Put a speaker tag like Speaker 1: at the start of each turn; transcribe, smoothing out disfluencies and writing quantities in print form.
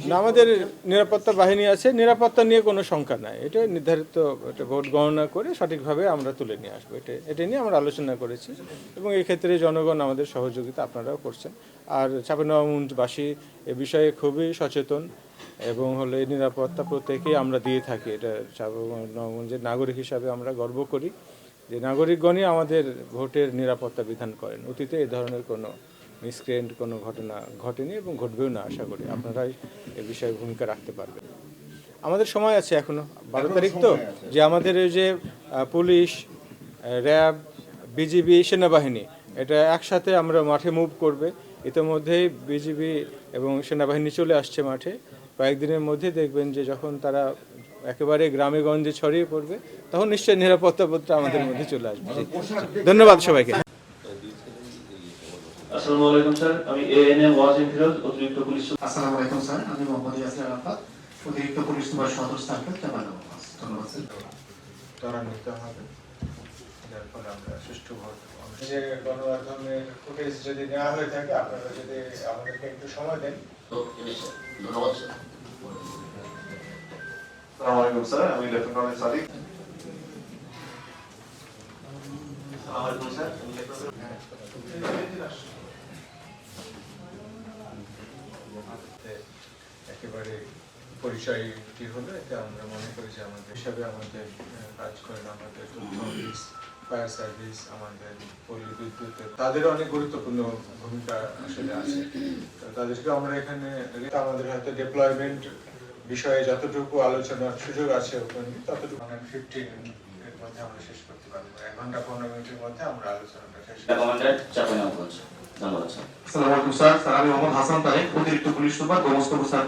Speaker 1: না, আমাদের নিরাপত্তা বাহিনী আছে, নিরাপত্তা নিয়ে কোনো শঙ্কা নাই। এটা নির্ধারিত একটা ভোট গণনা করে সঠিকভাবে আমরা তুলে নিয়ে আসবো, এটা নিয়ে আমরা আলোচনা করেছি এবং এই ক্ষেত্রে জনগণ আমাদের সহযোগিতা আপনারাও করছেন। আর চাঁপাইনবাবগঞ্জবাসী এ বিষয়ে খুবই সচেতন এবং হলে নিরাপত্তা প্রত্যেকেই আমরা দিয়ে থাকি। এটা চাঁপাইনবাবগঞ্জের নাগরিক হিসাবে আমরা গর্ব করি যে নাগরিকগণই আমাদের ভোটের নিরাপত্তা বিধান করেন। অতীতে এই ধরনের কোনো মিসক্রিয়েন্ট কোনো ঘটনা ঘটেনি এবং ঘটবেও না আশা করি। আপনারাই এ বিষয়ে ভূমিকা রাখতে পারবেন। আমাদের সময় আছে এখনো 12 তারিখ তো, যে আমাদের এই যে পুলিশ, র্যাব, বিজিবি, সেনাবাহিনী এটা একসাথে আমরা মাঠে মুভ করবে। ইতিমধ্যেই বিজিবি এবং সেনাবাহিনী চলে আসছে মাঠে। কয়েকদিনের মধ্যে দেখবেন যে যখন তারা একেবারে গ্রামে গঞ্জে ছড়িয়ে পড়বে তখন নিশ্চয়ই নিরাপত্তা বোধটা আমাদের মধ্যে চলে আসবে। ধন্যবাদ সবাইকে।
Speaker 2: আসসালামু আলাইকুম স্যার, আমি এএনএম ওয়াসিম ফিরোজ, অতিরিক্ত পুলিশ।
Speaker 3: আসসালামু আলাইকুম স্যার, আমি মোহাম্মদ ইয়াসির আরাফাত, অতিরিক্ত পুলিশ সুপার সদর সার্কেল, চাঁপাইনবাবগঞ্জ। ধন্যবাদ স্যার।
Speaker 1: ত্বরান্বিত হবে, যার ফলে আমরা সুষ্ঠু ভোট। যে গণমাধ্যমের ফুটেজ যদি নেওয়া হয়ে থাকে আপনারা যদি আমাদেরকে একটু সময় দেন।
Speaker 2: ধন্যবাদ স্যার।
Speaker 4: আসসালামু আলাইকুম স্যার, আমি লেফটেন্যান্ট সাদিক।
Speaker 2: আসসালামু আলাইকুম স্যার,
Speaker 1: একেবারে পরিচয়টি হলো, এটা আমরা মনে করি যে আমাদের হিসাবে আমাদের কাজ করেন আমাদের তথ্য অফিস, ফায়ার সার্ভিস, আমাদের পল্লী বিদ্যুৎ, তাদের অনেক গুরুত্বপূর্ণ ভূমিকা আসলে আছে। তো তাদেরকে আমরা এখানে আমাদের হয়তো ডেপ্লয়মেন্ট বিষয়ে যতটুকু আলোচনার সুযোগ আছে ওখানে ততটুকু 15 এর মধ্যে আমরা শেষ করতে পারবো। 1 ঘন্টা 15 মিনিটের মধ্যে আমরা আলোচনাটা শেষ করব।
Speaker 2: কমান্ডার চাঁপাইনবাবগঞ্জ। ধন্যবাদ স্যার।
Speaker 3: আসসালামু আলাইকুম স্যার, আমি মোহাম্মদ হাসান তারেক, অতিরিক্ত পুলিশ সুপার, গোমস্তাপুর স্যার।